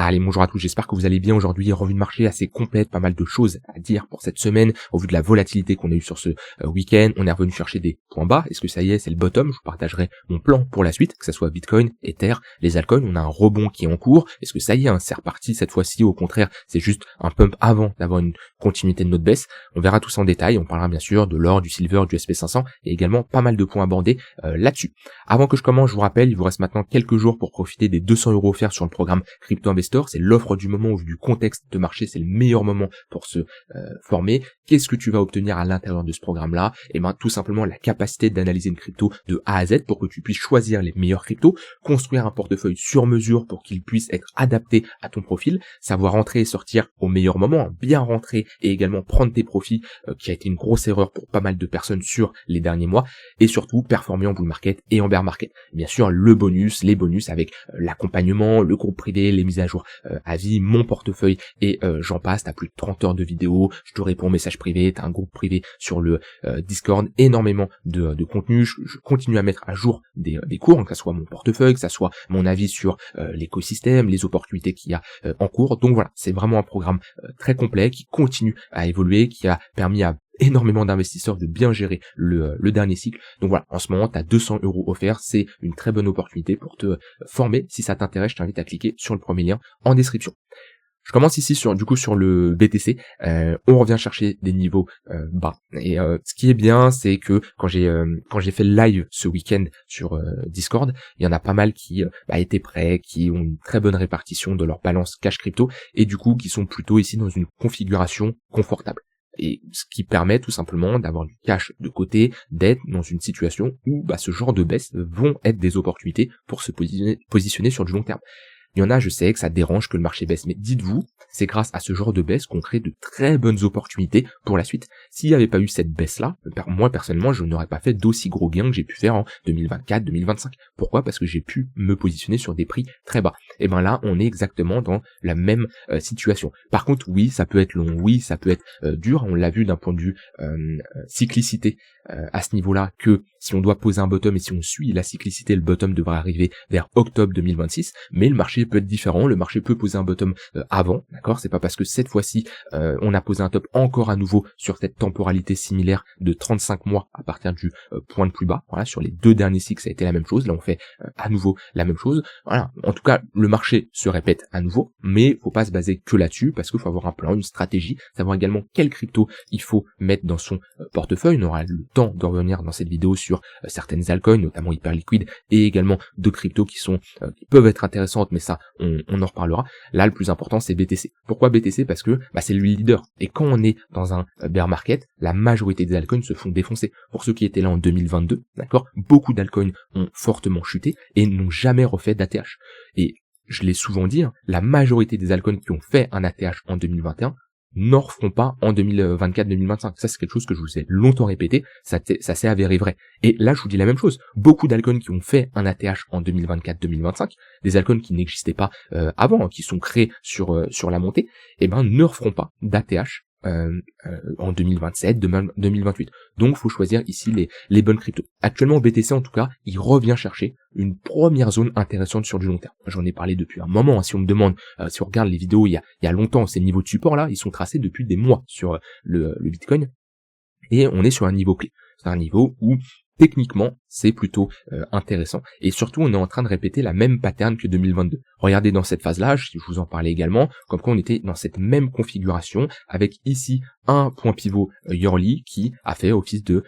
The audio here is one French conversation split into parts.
Allez, bonjour à tous, j'espère que vous allez bien aujourd'hui. Revue de marché assez complète, pas mal de choses à dire pour cette semaine. Au vu de la volatilité qu'on a eue sur ce week-end, on est revenu chercher des points bas. Est-ce que ça y est, c'est le bottom? Je vous partagerai mon plan pour la suite, que ce soit Bitcoin, Ether, les altcoins. On a un rebond qui est en cours. Est-ce que ça y est, c'est reparti cette fois-ci? Au contraire, c'est juste un pump avant d'avoir une continuité de notre baisse. On verra tout ça en détail. On parlera bien sûr de l'or, du silver, du SP500 et également pas mal de points abordés là-dessus. Avant que je commence, je vous rappelle, il vous reste maintenant quelques jours pour profiter des 200 € offerts sur le programme Crypto Investor. C'est l'offre du moment, au vu du contexte de marché, c'est le meilleur moment pour se former. Qu'est-ce que tu vas obtenir à l'intérieur de ce programme-là? Et ben tout simplement la capacité d'analyser une crypto de A à Z pour que tu puisses choisir les meilleurs cryptos, construire un portefeuille sur mesure pour qu'il puisse être adapté à ton profil, savoir rentrer et sortir au meilleur moment, bien rentrer et également prendre tes profits, qui a été une grosse erreur pour pas mal de personnes sur les derniers mois, et surtout performer en bull market et en bear market. Bien sûr, les bonus avec l'accompagnement, le groupe privé, les mises à jour à vie, mon portefeuille et j'en passe. T'as plus de 30 heures de vidéos, je te réponds en message privé, t'as un groupe privé sur le Discord, énormément de contenu. Je continue à mettre à jour des cours, que ça soit mon portefeuille, que ça soit mon avis sur l'écosystème, les opportunités qu'il y a en cours. Donc voilà, c'est vraiment un programme très complet qui continue à évoluer, qui a permis à énormément d'investisseurs de bien gérer le dernier cycle. Donc voilà, en ce moment, tu as 200 € offerts, c'est une très bonne opportunité pour te former. Si ça t'intéresse, je t'invite à cliquer sur le premier lien en description. Je commence ici sur le BTC. On revient chercher des niveaux bas. Et ce qui est bien, c'est que quand j'ai fait le live ce week-end sur Discord, il y en a pas mal qui étaient prêts, qui ont une très bonne répartition de leur balance cash crypto et du coup qui sont plutôt ici dans une configuration confortable. Et ce qui permet tout simplement d'avoir du cash de côté, d'être dans une situation où ce genre de baisse vont être des opportunités pour se positionner sur du long terme. Il y en a, je sais que ça dérange que le marché baisse, mais dites-vous, c'est grâce à ce genre de baisse qu'on crée de très bonnes opportunités pour la suite. S'il n'y avait pas eu cette baisse-là, moi personnellement, je n'aurais pas fait d'aussi gros gains que j'ai pu faire en 2024, 2025. Pourquoi? Parce que j'ai pu me positionner sur des prix très bas. Et ben là, on est exactement dans la même situation. Par contre, oui, ça peut être long, oui, ça peut être dur. On l'a vu d'un point de vue cyclicité à ce niveau-là, que si on doit poser un bottom et si on suit la cyclicité, le bottom devrait arriver vers octobre 2026, mais le marché peut être différent, le marché peut poser un bottom avant, d'accord? C'est pas parce que cette fois-ci on a posé un top encore à nouveau sur cette temporalité similaire de 35 mois à partir du point le plus bas. Voilà, sur les deux derniers cycles ça a été la même chose, là on fait à nouveau la même chose. Voilà, en tout cas le marché se répète à nouveau, mais faut pas se baser que là-dessus parce qu'il faut avoir un plan, une stratégie, savoir également quelle crypto il faut mettre dans son portefeuille. On aura le temps de revenir dans cette vidéo sur certaines altcoins, notamment Hyperliquid et également d'autres cryptos qui peuvent être intéressantes, mais ça on en reparlera. Là le plus important c'est BTC. Pourquoi BTC? Parce que c'est le leader, et quand on est dans un bear market, la majorité des altcoins se font défoncer. Pour ceux qui étaient là en 2022, d'accord, beaucoup d'altcoins ont fortement chuté et n'ont jamais refait d'ATH. Et je l'ai souvent dit, la majorité des altcoins qui ont fait un ATH en 2021 n'en referont pas en 2024-2025. Ça, c'est quelque chose que je vous ai longtemps répété, ça s'est avéré vrai. Et là, je vous dis la même chose. Beaucoup d'altcoins qui ont fait un ATH en 2024-2025, des altcoins qui n'existaient pas avant, qui sont créés sur la montée, ne referont pas d'ATH en 2027, 2028. Donc faut choisir ici les bonnes cryptos. Actuellement BTC en tout cas, il revient chercher une première zone intéressante sur du long terme. J'en ai parlé depuis un moment, si on me demande, si on regarde les vidéos il y a longtemps, ces niveaux de support là, ils sont tracés depuis des mois sur le Bitcoin, et on est sur un niveau clé. C'est un niveau où techniquement, c'est plutôt intéressant. Et surtout, on est en train de répéter la même pattern que 2022. Regardez dans cette phase-là, je vous en parlais également, comme quoi on était dans cette même configuration, avec ici un point pivot yearly qui a fait office de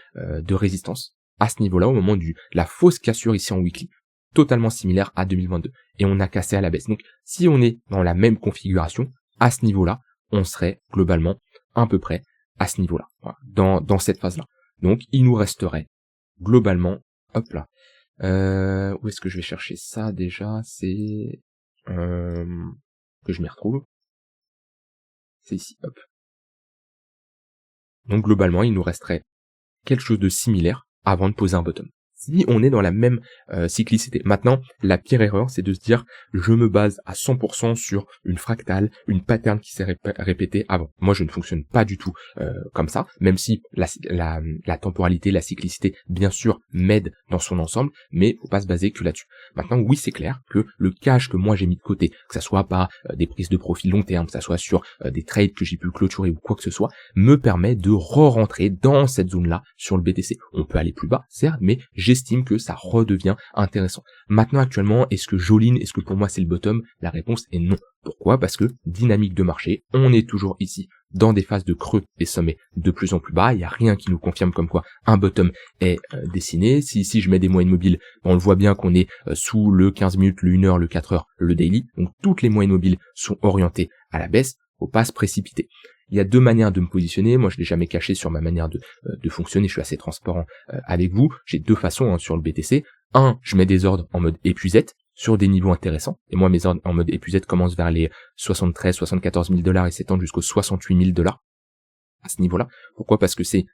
résistance. À ce niveau-là, au moment de la fausse cassure ici en weekly, totalement similaire à 2022. Et on a cassé à la baisse. Donc, si on est dans la même configuration, à ce niveau-là, on serait globalement à peu près à ce niveau-là, voilà, dans cette phase-là. Donc, il nous resterait globalement, hop là, où est-ce que je vais chercher ça déjà? C'est que je m'y retrouve. C'est ici, hop. Donc globalement, il nous resterait quelque chose de similaire avant de poser un bottom. si on est dans la même cyclicité. Maintenant, la pire erreur, c'est de se dire je me base à 100% sur une fractale, une pattern qui s'est répétée avant. Moi, je ne fonctionne pas du tout comme ça, même si la temporalité, la cyclicité, bien sûr, m'aide dans son ensemble, mais faut pas se baser que là-dessus. Maintenant, oui, c'est clair que le cash que moi j'ai mis de côté, que ça soit pas des prises de profit long terme, que ça soit sur des trades que j'ai pu clôturer ou quoi que ce soit, me permet de re-rentrer dans cette zone-là sur le BTC. On peut aller plus bas, certes, mais j'estime que ça redevient intéressant. Maintenant, actuellement, est-ce que j'all-in, est-ce que pour moi c'est le bottom? La réponse est non. Pourquoi? Parce que dynamique de marché, on est toujours ici dans des phases de creux des sommets de plus en plus bas. Il n'y a rien qui nous confirme comme quoi un bottom est dessiné. Si ici je mets des moyennes mobiles, on le voit bien qu'on est sous le 15 minutes, le 1 heure, le 4 heures, le daily. Donc toutes les moyennes mobiles sont orientées à la baisse. Faut pas se précipiter. Il y a deux manières de me positionner. Moi, je l'ai jamais caché sur ma manière de fonctionner. Je suis assez transparent avec vous. J'ai deux façons sur le BTC. Un, je mets des ordres en mode épuisette sur des niveaux intéressants. Et moi, mes ordres en mode épuisette commencent vers les 73, 74 000 $ et s'étendent jusqu'aux 68 000 $ à ce niveau-là. Pourquoi? Parce que c'est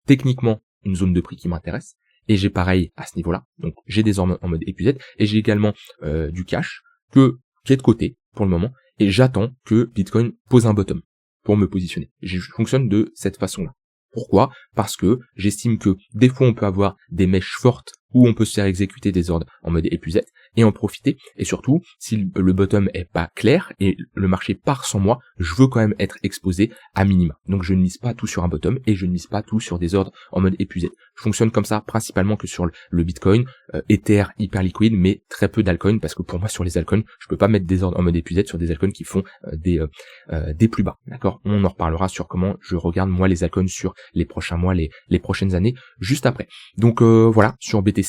techniquement une zone de prix qui m'intéresse. Et j'ai pareil à ce niveau-là. Donc, j'ai des ordres en mode épuisette. Et j'ai également du cash qui est de côté pour le moment. Et j'attends que Bitcoin pose un bottom pour me positionner. Je fonctionne de cette façon-là. Pourquoi? Parce que j'estime que des fois on peut avoir des mèches fortes où on peut se faire exécuter des ordres en mode épuisette et en profiter. Et surtout, si le bottom est pas clair et le marché part sans moi, je veux quand même être exposé à minima. Donc je ne mise pas tout sur un bottom et je ne mise pas tout sur des ordres en mode épuisette. Je fonctionne comme ça principalement que sur le Bitcoin, Ether hyper liquide, mais très peu d'altcoins parce que pour moi sur les altcoins, je peux pas mettre des ordres en mode épuisette sur des altcoins qui font des plus bas. D'accord? On en reparlera sur comment je regarde moi les altcoins sur les prochains mois, les prochaines années, juste après. Donc voilà, sur BTC,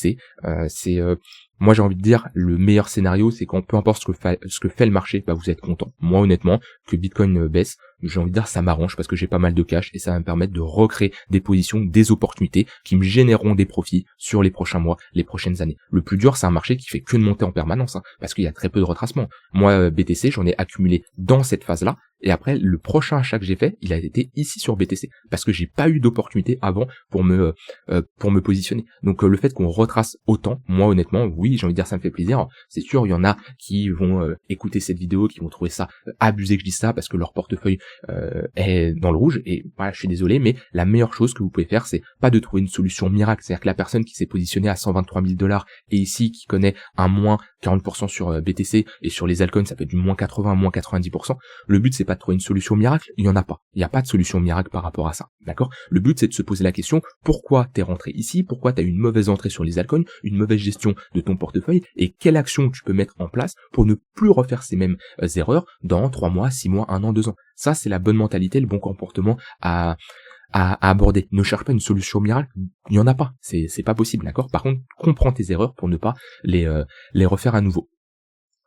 moi j'ai envie de dire, le meilleur scénario, c'est quand peu importe ce que fait le marché, bah vous êtes content. Moi honnêtement, que Bitcoin baisse, j'ai envie de dire ça m'arrange parce que j'ai pas mal de cash et ça va me permettre de recréer des positions, des opportunités qui me généreront des profits sur les prochains mois, les prochaines années. Le plus dur, c'est un marché qui fait que de monter en permanence, parce qu'il y a très peu de retracement. Moi, BTC, j'en ai accumulé dans cette phase-là. Et après, le prochain achat que j'ai fait, il a été ici sur BTC, parce que j'ai pas eu d'opportunité avant pour me positionner. Donc le fait qu'on retrace autant, moi honnêtement, oui, j'ai envie de dire ça me fait plaisir. C'est sûr, il y en a qui vont écouter cette vidéo, qui vont trouver ça abusé que je dise ça, parce que leur portefeuille est dans le rouge. Et voilà, je suis désolé, mais la meilleure chose que vous pouvez faire, c'est pas de trouver une solution miracle. C'est-à-dire que la personne qui s'est positionnée à 123 000 $ et ici qui connaît un moins 40% sur BTC et sur les altcoins, ça fait du moins 80, moins 90%. Le but, c'est pas de trouver une solution miracle, il y en a pas. Il n'y a pas de solution miracle par rapport à ça, d'accord? Le but, c'est de se poser la question, pourquoi t'es rentré ici? Pourquoi t'as eu une mauvaise entrée sur les altcoins, une mauvaise gestion de ton portefeuille, et quelle action tu peux mettre en place pour ne plus refaire ces mêmes erreurs dans 3 mois, 6 mois, 1 an, 2 ans. Ça, c'est la bonne mentalité, le bon comportement à aborder. Ne cherche pas une solution miracle, il n'y en a pas. C'est pas possible, d'accord? Par contre, comprends tes erreurs pour ne pas les refaire à nouveau.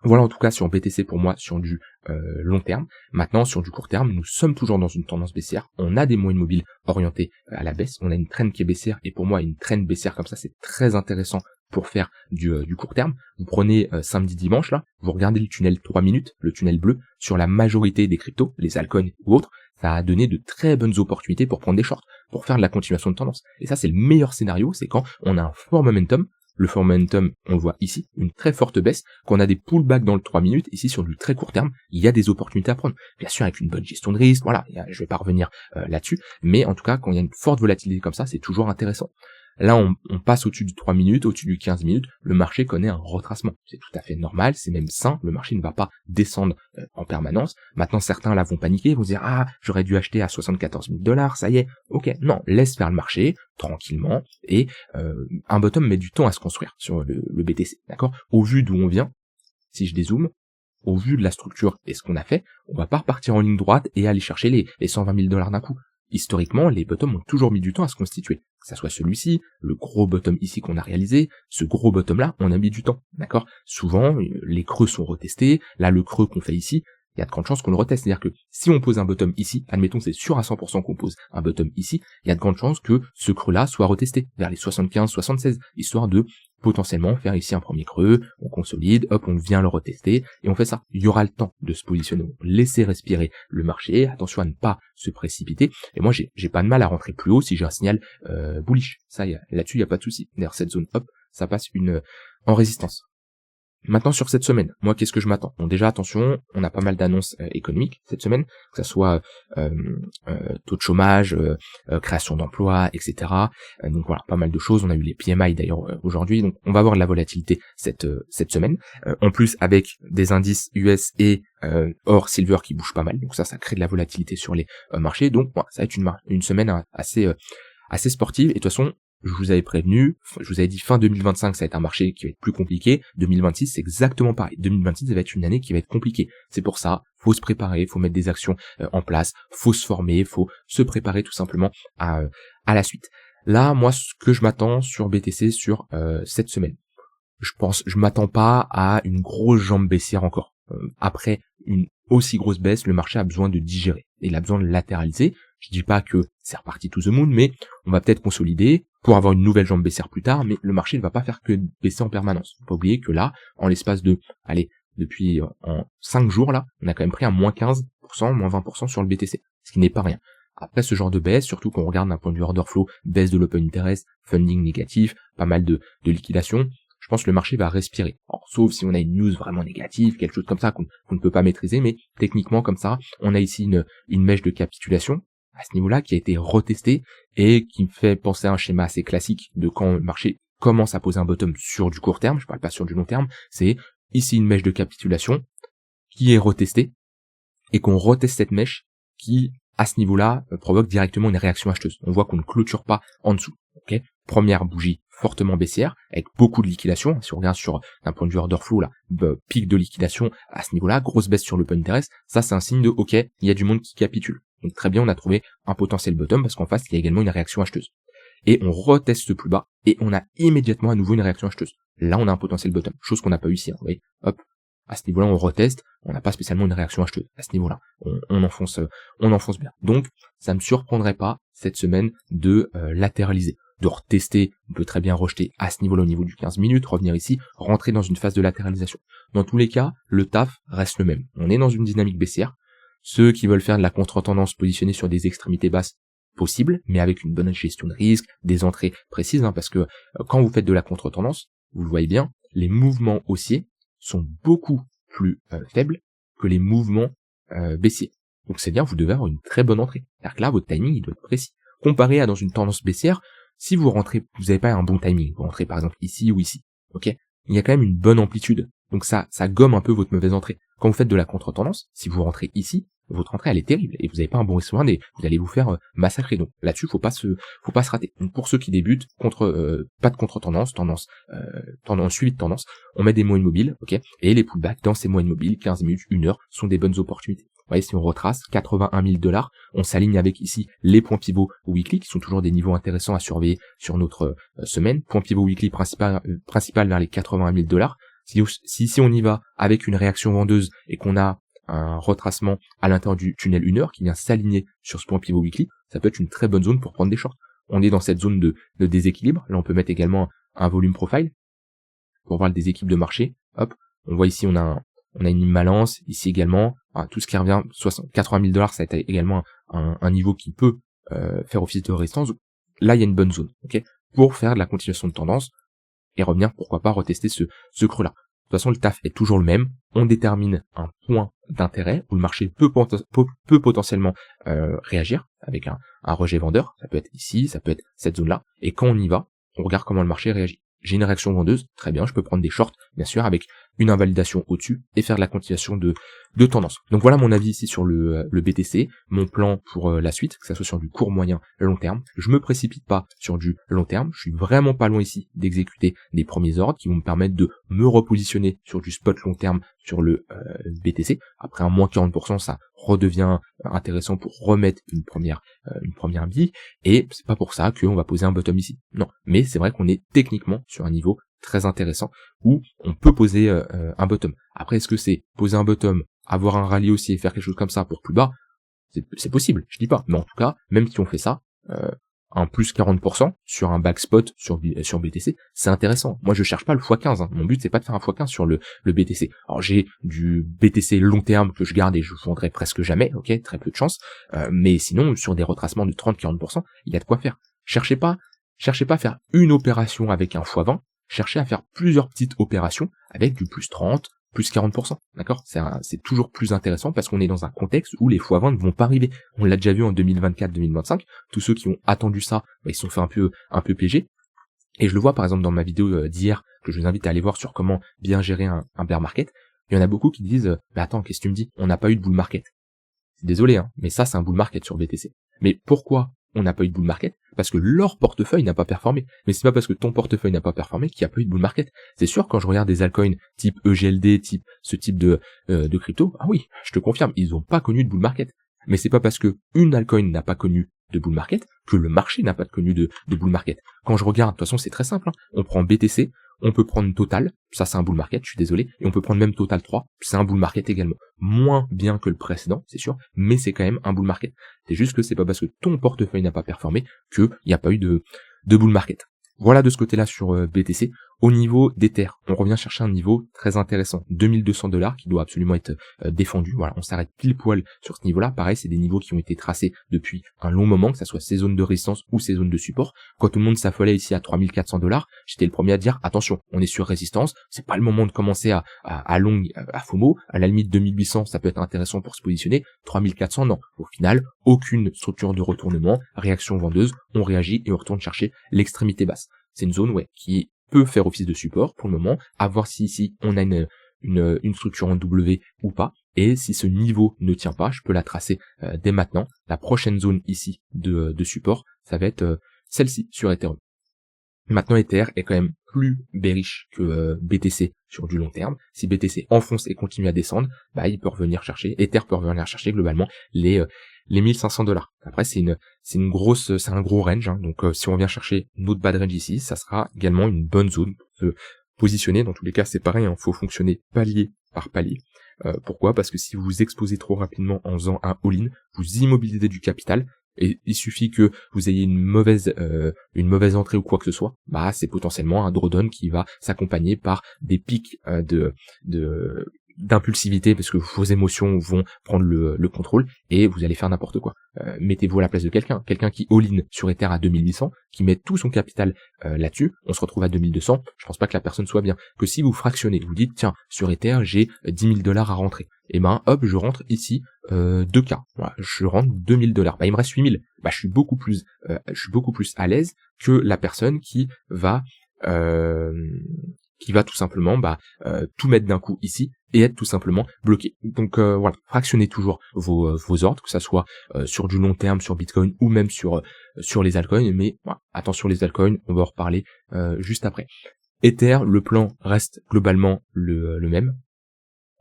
Voilà en tout cas sur BTC pour moi sur du long terme. Maintenant sur du court terme, nous sommes toujours dans une tendance baissière. On a des moyennes mobiles orientées à la baisse. On a une trend qui est baissière et pour moi une trend baissière comme ça c'est très intéressant pour faire du court terme. Vous prenez samedi dimanche là, vous regardez le tunnel 3 minutes, le tunnel bleu sur la majorité des cryptos, les altcoins ou autres, ça a donné de très bonnes opportunités pour prendre des shorts, pour faire de la continuation de tendance. Et ça c'est le meilleur scénario, c'est quand on a un fort momentum. Le fort momentum, on le voit ici, une très forte baisse. Quand on a des pullbacks dans le 3 minutes, ici sur du très court terme, il y a des opportunités à prendre. Bien sûr, avec une bonne gestion de risque, voilà, je vais pas revenir là-dessus. Mais en tout cas, quand il y a une forte volatilité comme ça, c'est toujours intéressant. Là, on passe au-dessus du 3 minutes, au-dessus du 15 minutes, le marché connaît un retracement. C'est tout à fait normal, c'est même sain, le marché ne va pas descendre en permanence. Maintenant, certains là vont paniquer, vont se dire « Ah, j'aurais dû acheter à 74 000 $, ça y est. » Ok, non, laisse faire le marché, tranquillement, et un bottom met du temps à se construire sur le BTC, d'accord? Au vu d'où on vient, si je dézoome, au vu de la structure et ce qu'on a fait, on va pas repartir en ligne droite et aller chercher les 120 000 $ d'un coup. Historiquement, les bottoms ont toujours mis du temps à se constituer. Que ça soit celui-ci, le gros bottom ici qu'on a réalisé, ce gros bottom-là, on a mis du temps, d'accord? Souvent, les creux sont retestés. Là, le creux qu'on fait ici, il y a de grandes chances qu'on le reteste. C'est-à-dire que si on pose un bottom ici, admettons c'est sûr à 100% qu'on pose un bottom ici, il y a de grandes chances que ce creux-là soit retesté vers les 75, 76, histoire de potentiellement faire ici un premier creux, on consolide, hop, on vient le retester, et on fait ça. Il y aura le temps de se positionner, laisser respirer le marché, attention à ne pas se précipiter, et moi j'ai pas de mal à rentrer plus haut si j'ai un signal bullish. Ça, là-dessus, il n'y a pas de souci. D'ailleurs, cette zone, hop, ça passe en résistance. Maintenant sur cette semaine, moi qu'est-ce que je m'attends? Bon déjà attention, on a pas mal d'annonces économiques cette semaine, que ça soit taux de chômage, création d'emplois, etc. Donc voilà, pas mal de choses. On a eu les PMI d'ailleurs aujourd'hui, donc on va avoir de la volatilité cette semaine. En plus avec des indices US et or silver qui bougent pas mal, donc ça crée de la volatilité sur les marchés. Donc voilà, ça va être une semaine assez sportive. Et de toute façon, je vous avais prévenu, je vous avais dit fin 2025 ça va être un marché qui va être plus compliqué, 2026 c'est exactement pareil, 2026 ça va être une année qui va être compliquée, c'est pour ça, faut se préparer, faut mettre des actions en place, faut se former, faut se préparer tout simplement à la suite. Là, moi ce que je m'attends sur BTC sur cette semaine, je m'attends pas à une grosse jambe baissière encore. Après une aussi grosse baisse, le marché a besoin de digérer, et il a besoin de latéraliser. Je dis pas que c'est reparti to the moon, mais on va peut-être consolider pour avoir une nouvelle jambe baissière plus tard, mais le marché ne va pas faire que baisser en permanence. Faut pas oublier que là, en l'espace de, depuis en 5 jours là, on a quand même pris un moins 15%, moins 20% sur le BTC, ce qui n'est pas rien. Après ce genre de baisse, surtout quand on regarde d'un point de vue order flow, baisse de l'open interest, funding négatif, pas mal de liquidation, je pense que le marché va respirer. Alors, sauf si on a une news vraiment négative, quelque chose comme ça qu'on ne peut pas maîtriser, mais techniquement comme ça, on a ici une mèche de capitulation à ce niveau-là qui a été retesté et qui me fait penser à un schéma assez classique de quand le marché commence à poser un bottom sur du court terme, je parle pas sur du long terme, c'est ici une mèche de capitulation qui est retestée et qu'on reteste cette mèche qui, à ce niveau-là, provoque directement une réaction acheteuse. On voit qu'on ne clôture pas en dessous. Ok, première bougie fortement baissière avec beaucoup de liquidation. Si on regarde sur d'un point de vue order flow là, pic de liquidation à ce niveau-là, grosse baisse sur l'open interest, ça c'est un signe de ok, il y a du monde qui capitule. Donc très bien, on a trouvé un potentiel bottom parce qu'en face il y a également une réaction acheteuse. Et on reteste plus bas et on a immédiatement à nouveau une réaction acheteuse. Là on a un potentiel bottom, chose qu'on n'a pas eu ici. Vous voyez, hop. À ce niveau-là, on reteste, on n'a pas spécialement une réaction acheteuse. À ce niveau-là, on enfonce bien. Donc, ça me surprendrait pas cette semaine de latéraliser, de retester. On peut très bien rejeter à ce niveau-là, au niveau du 15 minutes, revenir ici, rentrer dans une phase de latéralisation. Dans tous les cas, le taf reste le même. On est dans une dynamique baissière. Ceux qui veulent faire de la contre-tendance positionnée sur des extrémités basses, possible, mais avec une bonne gestion de risque, des entrées précises, parce que quand vous faites de la contre-tendance, vous le voyez bien, les mouvements haussiers sont beaucoup plus faibles que les mouvements baissiers. Donc c'est bien, vous devez avoir une très bonne entrée. C'est-à-dire que là, votre timing, il doit être précis. Comparé à dans une tendance baissière, si vous rentrez, vous n'avez pas un bon timing, vous rentrez par exemple ici ou ici, ok, il y a quand même une bonne amplitude. Donc ça gomme un peu votre mauvaise entrée. Quand vous faites de la contre-tendance, si vous rentrez ici, votre entrée elle est terrible et vous n'avez pas un bon risque et vous allez vous faire massacrer. Donc là-dessus, faut pas se rater. Donc pour ceux qui débutent, pas de contre-tendance, tendance suivi de tendance, on met des moyennes mobiles, ok, et les pullbacks dans ces moyennes mobiles, 15 minutes, 1 heure, sont des bonnes opportunités. Vous voyez, si on retrace 81 000 $, on s'aligne avec ici les points pivots weekly qui sont toujours des niveaux intéressants à surveiller sur notre semaine. Point pivot weekly principal vers les 81 000 $. Si on y va avec une réaction vendeuse et qu'on a un retracement à l'intérieur du tunnel 1 heure qui vient s'aligner sur ce point pivot weekly, ça peut être une très bonne zone pour prendre des shorts. On est dans cette zone de déséquilibre. Là, on peut mettre également un volume profile pour voir le déséquilibre de marché. Hop, on voit ici, on a une imbalance. Ici également, tout ce qui revient, 80 000 $, ça a été également un niveau qui peut faire office de résistance. Là, il y a une bonne zone, ok, pour faire de la continuation de tendance et revenir, pourquoi pas, retester ce creux-là. De toute façon, le taf est toujours le même. On détermine un point d'intérêt où le marché peut potentiellement réagir avec un rejet vendeur. Ça peut être ici, ça peut être cette zone-là. Et quand on y va, on regarde comment le marché réagit. J'ai une réaction vendeuse, très bien, je peux prendre des shorts, bien sûr, avec une invalidation au-dessus et faire de la continuation de tendance. Donc voilà mon avis ici sur le BTC, mon plan pour la suite, que ça soit sur du court, moyen, long terme. Je me précipite pas sur du long terme, je suis vraiment pas loin ici d'exécuter des premiers ordres qui vont me permettre de me repositionner sur du spot long terme sur le BTC. Après un moins 40%, ça redevient intéressant pour remettre une première bille, et c'est pas pour ça qu'on va poser un bottom ici. Non, mais c'est vrai qu'on est techniquement sur un niveau très intéressant où on peut poser un bottom. Après, est-ce que c'est poser un bottom, avoir un rallye aussi et faire quelque chose comme ça pour plus bas? C'est possible, je dis pas. Mais en tout cas, même si on fait ça, un plus 40% sur un backspot sur BTC, c'est intéressant. Moi, je cherche pas le x15. Hein. Mon but, c'est pas de faire un x15 sur le BTC. Alors, j'ai du BTC long terme que je garde et je vendrai presque jamais, ok, très peu de chance. Mais sinon, sur des retracements de 30-40%, il y a de quoi faire. Cherchez pas à faire une opération avec un x20. cherchez à faire plusieurs petites opérations avec du plus 30, plus 40%, d'accord? C'est toujours plus intéressant parce qu'on est dans un contexte où les x20 ne vont pas arriver. On l'a déjà vu en 2024-2025, tous ceux qui ont attendu ça, ils se sont fait un peu piéger. Et je le vois par exemple dans ma vidéo d'hier, que je vous invite à aller voir sur comment bien gérer un bear market. Il y en a beaucoup qui disent mais attends, qu'est-ce que tu me dis? On n'a pas eu de bull market. Désolé, hein, mais ça c'est un bull market sur BTC. Mais pourquoi on n'a pas eu de bull market? Parce que leur portefeuille n'a pas performé. Mais c'est pas parce que ton portefeuille n'a pas performé qu'il n'y a pas eu de bull market. C'est sûr, quand je regarde des altcoins type EGLD, ce type de crypto, ah oui, je te confirme, ils n'ont pas connu de bull market. Mais c'est pas parce que une altcoin n'a pas connu de bull market que le marché n'a pas connu de bull market. Quand je regarde, de toute façon c'est très simple, hein, on prend BTC, on peut prendre Total, ça c'est un bull market, je suis désolé, et on peut prendre même Total 3, c'est un bull market également. Moins bien que le précédent, c'est sûr, mais c'est quand même un bull market. C'est juste que c'est pas parce que ton portefeuille n'a pas performé qu'il n'y a pas eu de bull market. Voilà de ce côté-là sur BTC. Au niveau d'Ether, on revient chercher un niveau très intéressant, $2200 qui doit absolument être défendu. Voilà, on s'arrête pile poil sur ce niveau-là. Pareil, c'est des niveaux qui ont été tracés depuis un long moment, que ça soit ces zones de résistance ou ces zones de support. Quand tout le monde s'affolait ici à $3400, j'étais le premier à dire attention, on est sur résistance, c'est pas le moment de commencer à long, à FOMO. À la limite 2800, ça peut être intéressant pour se positionner. 3400, non. Au final, aucune structure de retournement, réaction vendeuse, on réagit et on retourne chercher l'extrémité basse. C'est une zone qui peut faire office de support pour le moment, à voir si ici on a une structure en W ou pas, et si ce niveau ne tient pas, je peux la tracer dès maintenant. La prochaine zone ici de support, ça va être celle-ci sur Ethereum. Maintenant, Ether est quand même plus bearish que BTC sur du long terme. Si BTC enfonce et continue à descendre, il peut revenir chercher, Ether peut revenir chercher globalement les $1500. Après, c'est un gros range, hein. Donc si on vient chercher une autre bad range ici, ça sera également une bonne zone pour se positionner. Dans tous les cas, c'est pareil, hein, faut fonctionner palier par palier. Pourquoi? Parce que si vous vous exposez trop rapidement en faisant un all-in, vous immobilisez du capital. Et il suffit que vous ayez une mauvaise entrée ou quoi que ce soit, c'est potentiellement un drawdown qui va s'accompagner par des pics d'impulsivité parce que vos émotions vont prendre le contrôle et vous allez faire n'importe quoi. Mettez-vous à la place de quelqu'un qui all-in sur Ether à 2800, qui met tout son capital là-dessus, on se retrouve à 2200, je pense pas que la personne soit bien. Que si vous fractionnez, vous dites tiens, sur Ether j'ai $10,000 à rentrer, et hop, je rentre ici 2K, voilà, je rentre $2000, il me reste 8000, je suis beaucoup plus à l'aise que la personne qui va tout simplement tout mettre d'un coup ici et être tout simplement bloqué. Donc voilà, fractionnez toujours vos ordres, que ça soit sur du long terme, sur Bitcoin ou même sur les altcoins, mais attention les altcoins, on va en reparler juste après. Ether, le plan reste globalement le même.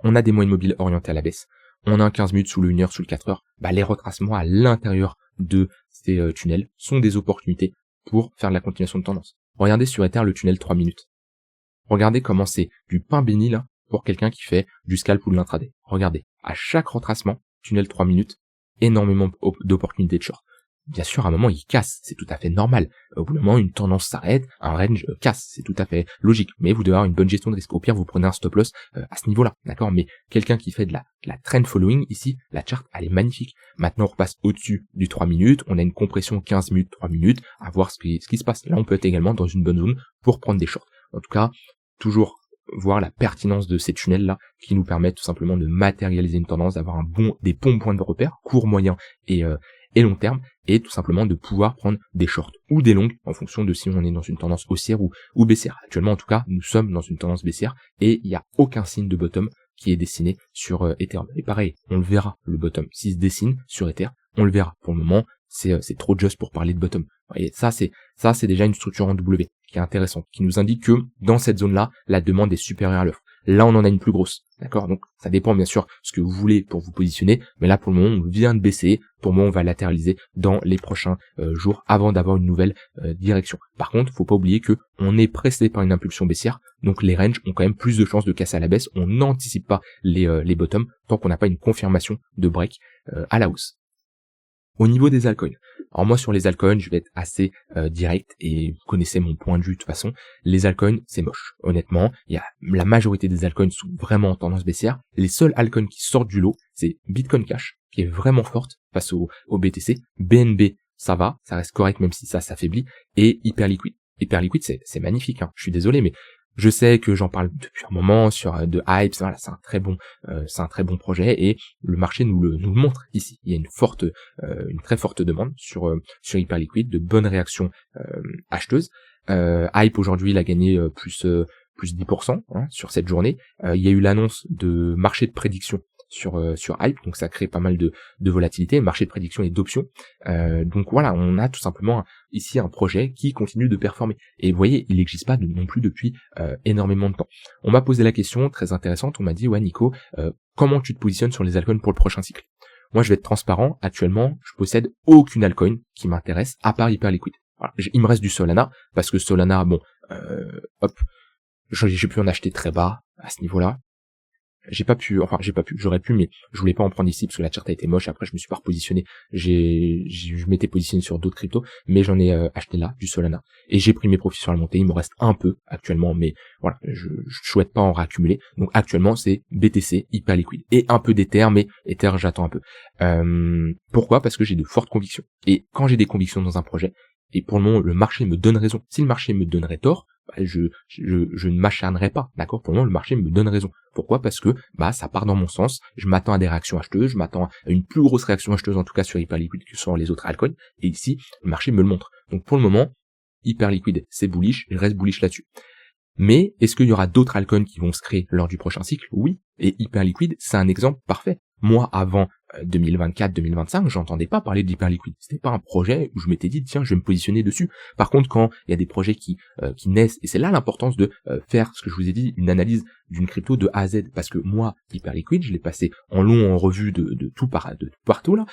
On a des moyennes mobiles orientés à la baisse, on a un 15 minutes sous le 1 heure, sous le 4 heures, les retracements à l'intérieur de ces tunnels sont des opportunités pour faire de la continuation de tendance. Regardez sur Ether le tunnel 3 minutes. Regardez comment c'est du pain béni là pour quelqu'un qui fait du scalp ou de l'intraday. Regardez, à chaque retracement, tunnel 3 minutes, énormément d'opportunités de short. Bien sûr, à un moment, il casse, c'est tout à fait normal. Au bout d'un moment, une tendance s'arrête, un range casse, c'est tout à fait logique. Mais vous devez avoir une bonne gestion de risque. Au pire, vous prenez un stop loss à ce niveau-là, d'accord? Mais quelqu'un qui fait de la trend following, ici, la chart, elle est magnifique. Maintenant, on repasse au-dessus du 3 minutes, on a une compression 15 minutes, 3 minutes, à voir ce qui se passe. Là, on peut être également dans une bonne zone pour prendre des shorts. En tout cas, toujours voir la pertinence de ces tunnels-là qui nous permettent tout simplement de matérialiser une tendance, d'avoir des bons points de repère, court, moyen et long terme, et tout simplement de pouvoir prendre des shorts ou des longues en fonction de si on est dans une tendance haussière ou baissière. Actuellement, en tout cas, nous sommes dans une tendance baissière et il n'y a aucun signe de bottom qui est dessiné sur Ethereum. Et pareil, on le verra, le bottom. S'il se dessine sur Ether, on le verra. Pour le moment, c'est trop juste pour parler de bottom. Et ça, c'est déjà une structure en W qui est intéressante, qui nous indique que dans cette zone-là, la demande est supérieure à l'offre. Là, on en a une plus grosse, d'accord? Donc, ça dépend bien sûr ce que vous voulez pour vous positionner, mais là, pour le moment, on vient de baisser. Pour le moment, on va latéraliser dans les prochains jours avant d'avoir une nouvelle direction. Par contre, faut pas oublier que on est précédé par une impulsion baissière, donc les ranges ont quand même plus de chances de casser à la baisse. On n'anticipe pas les bottoms tant qu'on n'a pas une confirmation de break à la hausse. Au niveau des altcoins, alors moi sur les altcoins, je vais être assez direct et vous connaissez mon point de vue de toute façon. Les altcoins, c'est moche. Honnêtement, la majorité des altcoins sont vraiment en tendance baissière. Les seuls altcoins qui sortent du lot, c'est Bitcoin Cash, qui est vraiment forte face au BTC. BNB, ça va, ça reste correct même si ça s'affaiblit, et Hyperliquid. Hyperliquid, c'est magnifique, hein. Je suis désolé, mais je sais que j'en parle depuis un moment sur de Hype, voilà, c'est un très bon projet et le marché nous le montre ici. Il y a une très forte demande sur Hyperliquid, de bonnes réactions acheteuses. Hype aujourd'hui, il a gagné plus 10% hein, sur cette journée. Il y a eu l'annonce de marché de prédiction sur Hype, donc ça crée pas mal de volatilité, marché de prédiction et d'options. Donc voilà, on a tout simplement ici un projet qui continue de performer. Et vous voyez, il n'existe pas non plus depuis énormément de temps. On m'a posé la question très intéressante, on m'a dit, ouais Nico, comment tu te positionnes sur les altcoins pour le prochain cycle? Moi je vais être transparent, actuellement je possède aucune altcoin qui m'intéresse à part Hyperliquid. Voilà. Il me reste du Solana, parce que Solana, bon, j'ai pu en acheter très bas à ce niveau-là. J'aurais pu, mais je voulais pas en prendre ici parce que la charte a été moche. Après, je me suis pas repositionné. Je m'étais positionné sur d'autres cryptos, mais j'en ai acheté là, du Solana. Et j'ai pris mes profits sur la montée. Il me reste un peu actuellement, mais voilà, je souhaite pas en raccumuler. Donc actuellement, c'est BTC, Hyperliquid. Et un peu d'Ether, mais Ether, j'attends un peu. Pourquoi? Parce que j'ai de fortes convictions. Et quand j'ai des convictions dans un projet, et pour le moment, le marché me donne raison. Si le marché me donnerait tort, je ne m'acharnerai pas, d'accord? Pour le moment, le marché me donne raison. Pourquoi? Parce que ça part dans mon sens. Je m'attends à des réactions acheteuses, je m'attends à une plus grosse réaction acheteuse en tout cas sur Hyperliquid que sur les autres altcoins. Et ici, le marché me le montre. Donc pour le moment, Hyperliquid, c'est bullish, je reste bullish là-dessus. Mais est-ce qu'il y aura d'autres altcoins qui vont se créer lors du prochain cycle? Oui. Et Hyperliquid, c'est un exemple parfait. Moi, avant 2024-2025, j'entendais pas parler d'Hyperliquid. C'était pas un projet où je m'étais dit, tiens, je vais me positionner dessus. Par contre, quand il y a des projets qui naissent, et c'est là l'importance de faire, ce que je vous ai dit, une analyse d'une crypto de A à Z, parce que moi, Hyperliquid, je l'ai passé en long, en revue de tout partout là,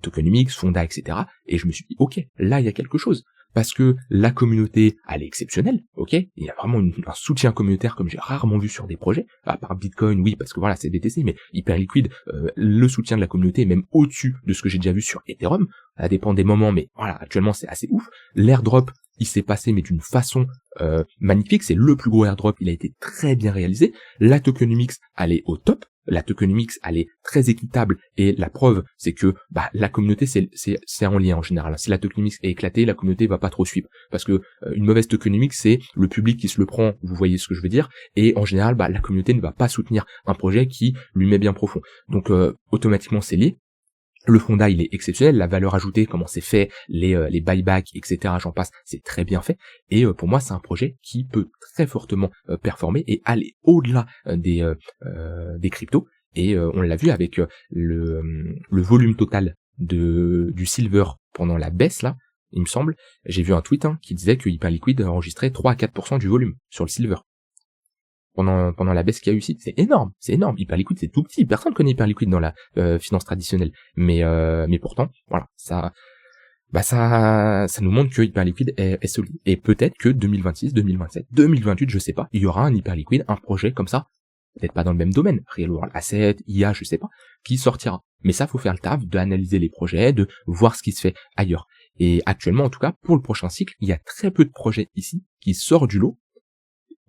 Tokenomics, Fonda, etc. Et je me suis dit, ok, là, il y a quelque chose. Parce que la communauté, elle est exceptionnelle, ok? Il y a vraiment un soutien communautaire comme j'ai rarement vu sur des projets, à part Bitcoin, oui, parce que voilà, c'est BTC, mais Hyperliquid, le soutien de la communauté est même au-dessus de ce que j'ai déjà vu sur Ethereum. Ça dépend des moments, mais voilà, actuellement c'est assez ouf. L'airdrop, il s'est passé, mais d'une façon magnifique, c'est le plus gros airdrop, il a été très bien réalisé. La tokenomics, elle est au top. La tokenomics, elle est très équitable et la preuve, c'est que la communauté, c'est en lien en général. Si la tokenomics est éclatée, la communauté va pas trop suivre. Parce que une mauvaise tokenomics, c'est le public qui se le prend, vous voyez ce que je veux dire, et en général, la communauté ne va pas soutenir un projet qui lui met bien profond. Donc automatiquement, c'est lié. Le Fonda, il est exceptionnel, la valeur ajoutée, comment c'est fait, les buybacks, etc., j'en passe, c'est très bien fait. Et pour moi, c'est un projet qui peut très fortement performer et aller au-delà des cryptos. Et on l'a vu avec le volume total du silver pendant la baisse, là, il me semble. J'ai vu un tweet qui disait que Hyperliquid enregistrait 3 à 4% du volume sur le silver. Pendant la baisse qu'il y a eu ici, c'est énorme. Hyperliquid, c'est tout petit. Personne connaît Hyperliquid dans la finance traditionnelle. Mais pourtant, voilà, ça nous montre que Hyperliquid est solide. Et peut-être que 2026, 2027, 2028, je sais pas, il y aura un Hyperliquid, un projet comme ça, peut-être pas dans le même domaine, Real World Asset, IA, je sais pas, qui sortira. Mais ça, faut faire le taf, d'analyser les projets, de voir ce qui se fait ailleurs. Et actuellement, en tout cas, pour le prochain cycle, il y a très peu de projets ici qui sortent du lot,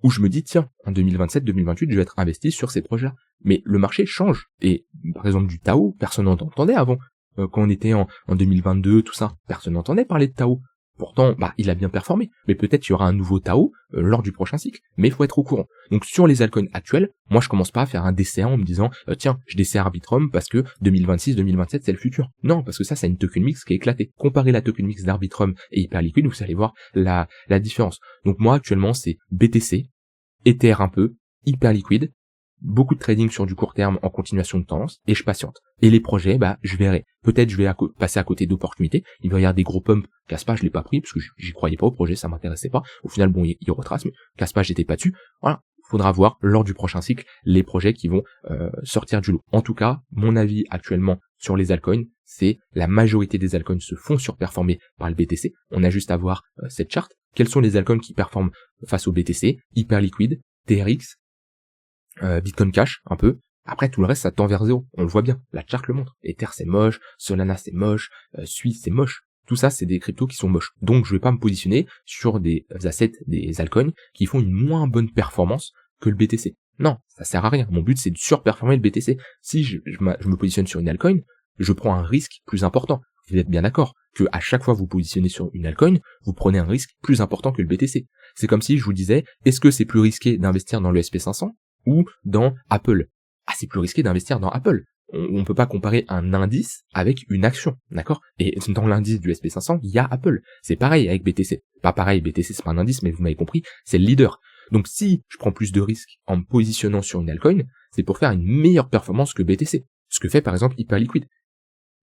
où je me dis, tiens, en 2027-2028, je vais être investi sur ces projets-là. Mais le marché change. Et par exemple du Tao, personne n'entendait avant. Quand on était en 2022, tout ça, personne n'entendait parler de Tao. Pourtant, il a bien performé. Mais peut-être qu'il y aura un nouveau Tao lors du prochain cycle. Mais il faut être au courant. Donc sur les altcoins actuels, moi je commence pas à faire un DCA en me disant, tiens, je DCA Arbitrum parce que 2026-2027 c'est le futur. Non, parce que ça, c'est une token mix qui est éclatée. Comparez la token mix d'Arbitrum et Hyperliquid, vous allez voir la différence. Donc moi actuellement c'est BTC, Ether un peu, Hyperliquid, beaucoup de trading sur du court terme en continuation de tendance, et je patiente. Et les projets, je verrai. Peut-être je vais passer à côté d'opportunités. Il va y avoir des gros pumps. Caspa, je l'ai pas pris, parce que j'y croyais pas au projet, ça m'intéressait pas. Au final, bon, il retrace, mais Caspa, j'étais pas dessus. Voilà. Faudra voir, lors du prochain cycle, les projets qui vont sortir du lot. En tout cas, mon avis actuellement sur les altcoins, c'est la majorité des altcoins se font surperformer par le BTC. On a juste à voir cette charte. Quels sont les altcoins qui performent face au BTC? Hyperliquid, TRX, Bitcoin Cash, un peu. Après, tout le reste, ça tend vers zéro. On le voit bien. La charte le montre. Ether, c'est moche. Solana, c'est moche. Suisse, c'est moche. Tout ça, c'est des cryptos qui sont moches. Donc, je vais pas me positionner sur des assets, des altcoins qui font une moins bonne performance que le BTC. Non, ça sert à rien. Mon but, c'est de surperformer le BTC. Si je me positionne sur une altcoin, je prends un risque plus important. vous êtes bien d'accord que à chaque fois que vous positionnez sur une altcoin, vous prenez un risque plus important que le BTC. C'est comme si je vous disais, est-ce que c'est plus risqué d'investir dans le SP500 ou dans Apple? Ah, c'est plus risqué d'investir dans Apple. On peut pas comparer un indice avec une action, d'accord? Et dans l'indice du SP500, il y a Apple. C'est pareil avec BTC. Pas pareil, BTC c'est pas un indice, mais vous m'avez compris, c'est le leader. Donc si je prends plus de risques en me positionnant sur une altcoin, c'est pour faire une meilleure performance que BTC. Ce que fait par exemple Hyperliquid.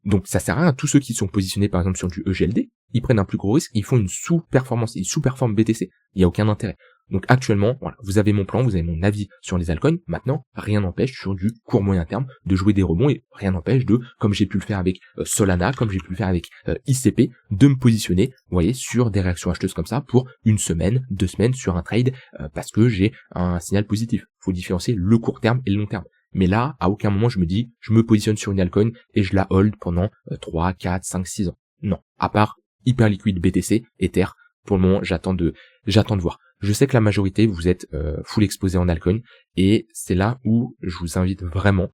Donc ça sert à rien, tous ceux qui sont positionnés par exemple sur du EGLD, ils prennent un plus gros risque, ils font une sous-performance, ils sous-performent BTC. Il n'y a aucun intérêt. Donc actuellement, voilà, vous avez mon plan, vous avez mon avis sur les altcoins. Maintenant, rien n'empêche sur du court moyen terme de jouer des rebonds et rien n'empêche de, comme j'ai pu le faire avec Solana, comme j'ai pu le faire avec ICP, de me positionner, vous voyez, sur des réactions acheteuses comme ça pour une semaine, 2 semaines sur un trade parce que j'ai un signal positif. Faut différencier le court terme et le long terme. Mais là, à aucun moment je me dis, je me positionne sur une altcoin et je la hold pendant 3, 4, 5, 6 ans. Non. À part Hyperliquid, BTC, Ether, pour le moment, j'attends de voir. Je sais que la majorité, vous êtes full exposé en altcoin et c'est là où je vous invite vraiment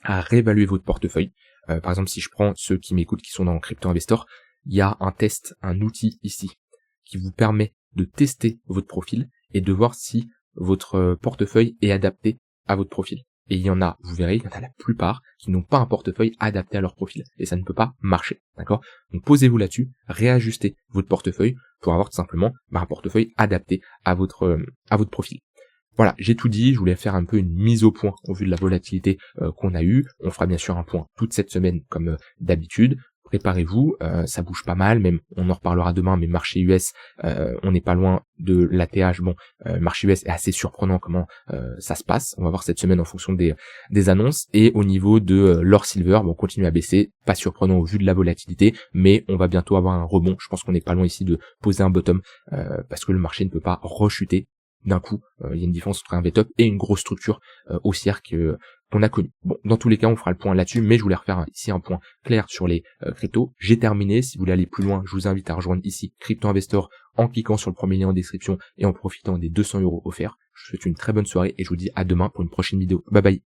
à réévaluer votre portefeuille. Par exemple, si je prends ceux qui m'écoutent qui sont dans Crypto Investor, il y a un test, un outil ici qui vous permet de tester votre profil et de voir si votre portefeuille est adapté à votre profil. Et il y en a, vous verrez, il y en a la plupart qui n'ont pas un portefeuille adapté à leur profil. Et ça ne peut pas marcher, d'accord? Donc posez-vous là-dessus, réajustez votre portefeuille pour avoir tout simplement un portefeuille adapté à votre profil. Voilà, j'ai tout dit, je voulais faire un peu une mise au point au vu de la volatilité qu'on a eue. On fera bien sûr un point toute cette semaine comme d'habitude. Préparez-vous, ça bouge pas mal, même on en reparlera demain, mais marché US, on n'est pas loin de l'ATH. Bon, marché US est assez surprenant comment ça se passe. On va voir cette semaine en fonction des annonces. Et au niveau de l'or silver, bon, on continue à baisser, pas surprenant au vu de la volatilité, mais on va bientôt avoir un rebond. Je pense qu'on n'est pas loin ici de poser un bottom parce que le marché ne peut pas rechuter d'un coup. Il y a une différence entre un VTOP et une grosse structure haussière qu'on a connue. Bon, dans tous les cas, on fera le point là-dessus, mais je voulais refaire ici un point clair sur les cryptos. J'ai terminé. Si vous voulez aller plus loin, je vous invite à rejoindre ici Crypto Investor en cliquant sur le premier lien en description et en profitant des 200 € offerts. Je vous souhaite une très bonne soirée et je vous dis à demain pour une prochaine vidéo. Bye bye.